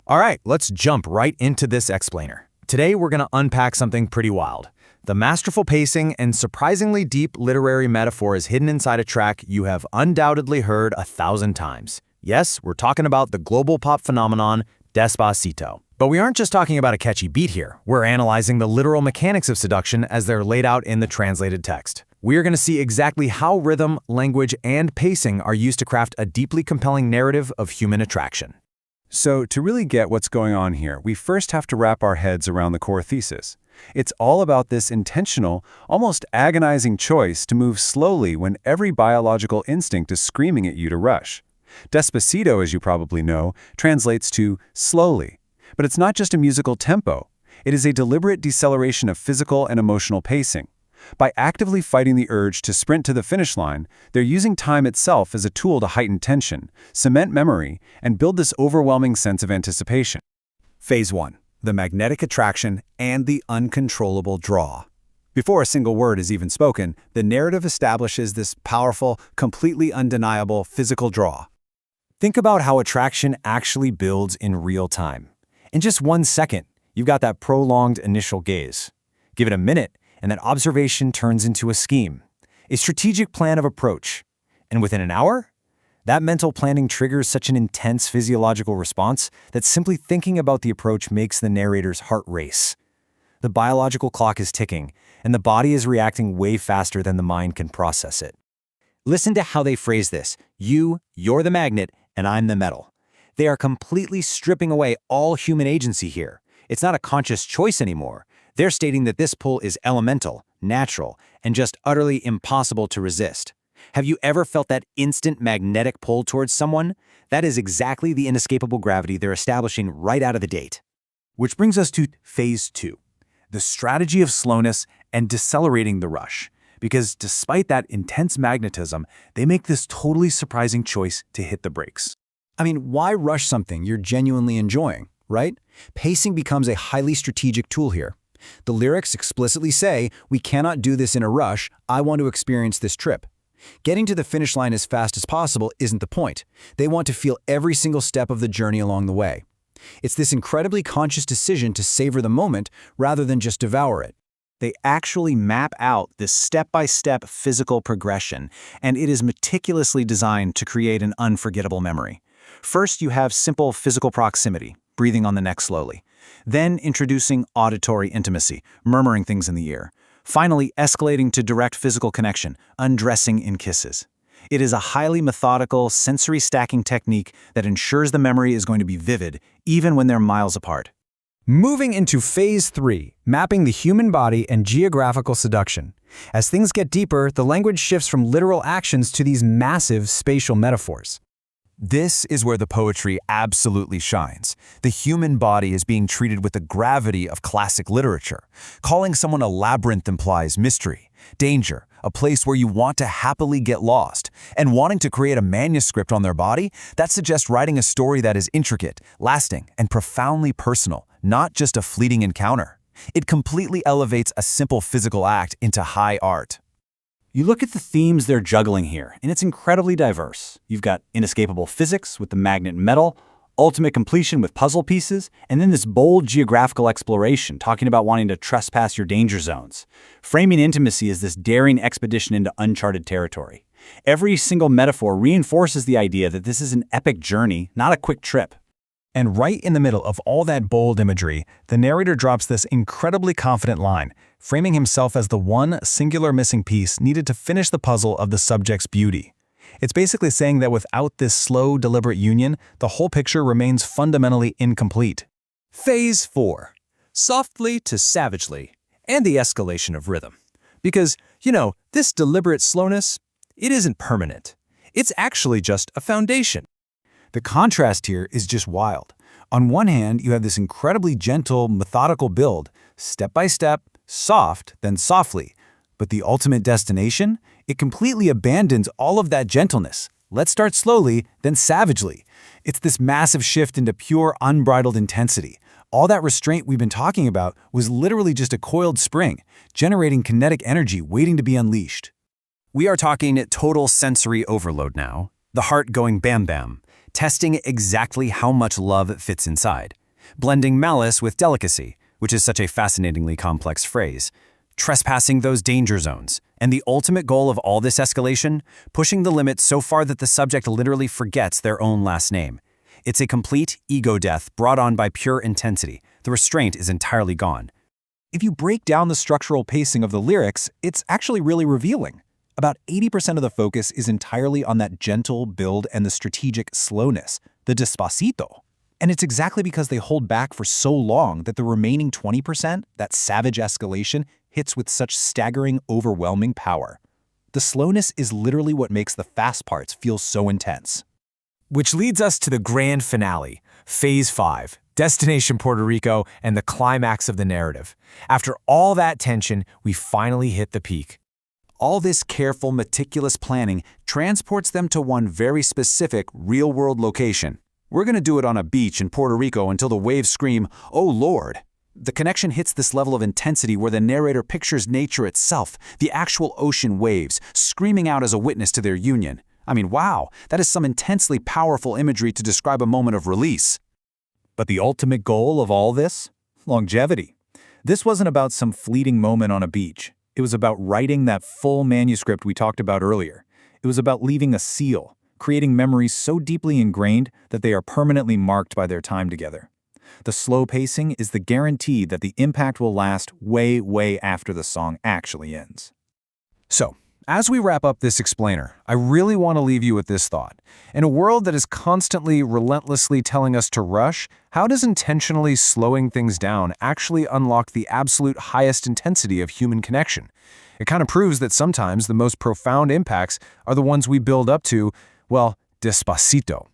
All right, let's jump right into this explainer. Today we're going to unpack something pretty wild. The masterful pacing and surprisingly deep literary metaphor is hidden inside a track you have undoubtedly heard 1,000 times. Yes, we're talking about the global pop phenomenon, Despacito. But we aren't just talking about a catchy beat here. We're analyzing the literal mechanics of seduction as they're laid out in the translated text. We're going to see exactly how rhythm, language, and pacing are used to craft a deeply compelling narrative of human attraction. So, to really get what's going on here, we first have to wrap our heads around the core thesis. It's all about this intentional, almost agonizing choice to move slowly when every biological instinct is screaming at you to rush. Despacito, as you probably know, translates to slowly. But it's not just a musical tempo. It is a deliberate deceleration of physical and emotional pacing. By actively fighting the urge to sprint to the finish line, they're using time itself as a tool to heighten tension, cement memory, and build this overwhelming sense of anticipation. Phase 1. The magnetic attraction and the uncontrollable draw. Before a single word is even spoken, the narrative establishes this powerful, completely undeniable physical draw. Think about how attraction actually builds in real time. In just 1 second, you've got that prolonged initial gaze. Give it a minute, and that observation turns into a scheme, a strategic plan of approach. And within an hour, that mental planning triggers such an intense physiological response that simply thinking about the approach makes the narrator's heart race. The biological clock is ticking, and the body is reacting way faster than the mind can process it. Listen to how they phrase this. You're the magnet, and I'm the metal. They are completely stripping away all human agency here. It's not a conscious choice anymore. They're stating that this pull is elemental, natural, and just utterly impossible to resist. Have you ever felt that instant magnetic pull towards someone? That is exactly the inescapable gravity they're establishing right out of the gate. Which brings us to Phase 2, the strategy of slowness and decelerating the rush. Because despite that intense magnetism, they make this totally surprising choice to hit the brakes. I mean, why rush something you're genuinely enjoying, right? Pacing becomes a highly strategic tool here. The lyrics explicitly say, "We cannot do this in a rush, I want to experience this trip." Getting to the finish line as fast as possible isn't the point. They want to feel every single step of the journey along the way. It's this incredibly conscious decision to savor the moment rather than just devour it. They actually map out this step-by-step physical progression, and it is meticulously designed to create an unforgettable memory. First, you have simple physical proximity, breathing on the neck slowly. Then introducing auditory intimacy, murmuring things in the ear. Finally, escalating to direct physical connection, undressing in kisses. It is a highly methodical, sensory stacking technique that ensures the memory is going to be vivid, even when they're miles apart. Moving into Phase 3, mapping the human body and geographical seduction. As things get deeper, the language shifts from literal actions to these massive spatial metaphors. This is where the poetry absolutely shines. The human body is being treated with the gravity of classic literature. Calling someone a labyrinth implies mystery, danger, a place where you want to happily get lost. And wanting to create a manuscript on their body, that suggests writing a story that is intricate, lasting, and profoundly personal, not just a fleeting encounter. It completely elevates a simple physical act into high art. You look at the themes they're juggling here, and it's incredibly diverse. You've got inescapable physics with the magnet metal, ultimate completion with puzzle pieces, and then this bold geographical exploration, talking about wanting to trespass your danger zones. Framing intimacy as this daring expedition into uncharted territory. Every single metaphor reinforces the idea that this is an epic journey, not a quick trip. And right in the middle of all that bold imagery, the narrator drops this incredibly confident line, framing himself as the one singular missing piece needed to finish the puzzle of the subject's beauty. It's basically saying that without this slow, deliberate union, the whole picture remains fundamentally incomplete. Phase 4. Softly to savagely, and the escalation of rhythm. Because, this deliberate slowness, it isn't permanent. It's actually just a foundation. The contrast here is just wild. On one hand, you have this incredibly gentle, methodical build, step by step, soft, then softly. But the ultimate destination? It completely abandons all of that gentleness. Let's start slowly, then savagely. It's this massive shift into pure, unbridled intensity. All that restraint we've been talking about was literally just a coiled spring, generating kinetic energy waiting to be unleashed. We are talking total sensory overload now. The heart going bam bam. testing exactly how much love fits inside, blending malice with delicacy, which is such a fascinatingly complex phrase, trespassing those danger zones, and the ultimate goal of all this escalation, pushing the limit so far that the subject literally forgets their own last name. It's a complete ego death brought on by pure intensity. The restraint is entirely gone. If you break down the structural pacing of the lyrics, it's actually really revealing. About 80% of the focus is entirely on that gentle build and the strategic slowness, the Despacito. And it's exactly because they hold back for so long that the remaining 20%, that savage escalation, hits with such staggering, overwhelming power. The slowness is literally what makes the fast parts feel so intense. Which leads us to the grand finale, Phase 5, Destination Puerto Rico, and the climax of the narrative. After all that tension, we finally hit the peak. All this careful, meticulous planning transports them to one very specific, real-world location. We're going to do it on a beach in Puerto Rico until the waves scream, "Oh Lord!" The connection hits this level of intensity where the narrator pictures nature itself, the actual ocean waves, screaming out as a witness to their union. I mean, wow, that is some intensely powerful imagery to describe a moment of release. But the ultimate goal of all this? Longevity. This wasn't about some fleeting moment on a beach. It was about writing that full manuscript we talked about earlier. It was about leaving a seal, creating memories so deeply ingrained that they are permanently marked by their time together. The slow pacing is the guarantee that the impact will last way, way after the song actually ends. So, as we wrap up this explainer, I really want to leave you with this thought. In a world that is constantly, relentlessly telling us to rush, how does intentionally slowing things down actually unlock the absolute highest intensity of human connection? It kind of proves that sometimes the most profound impacts are the ones we build up to, well, Despacito.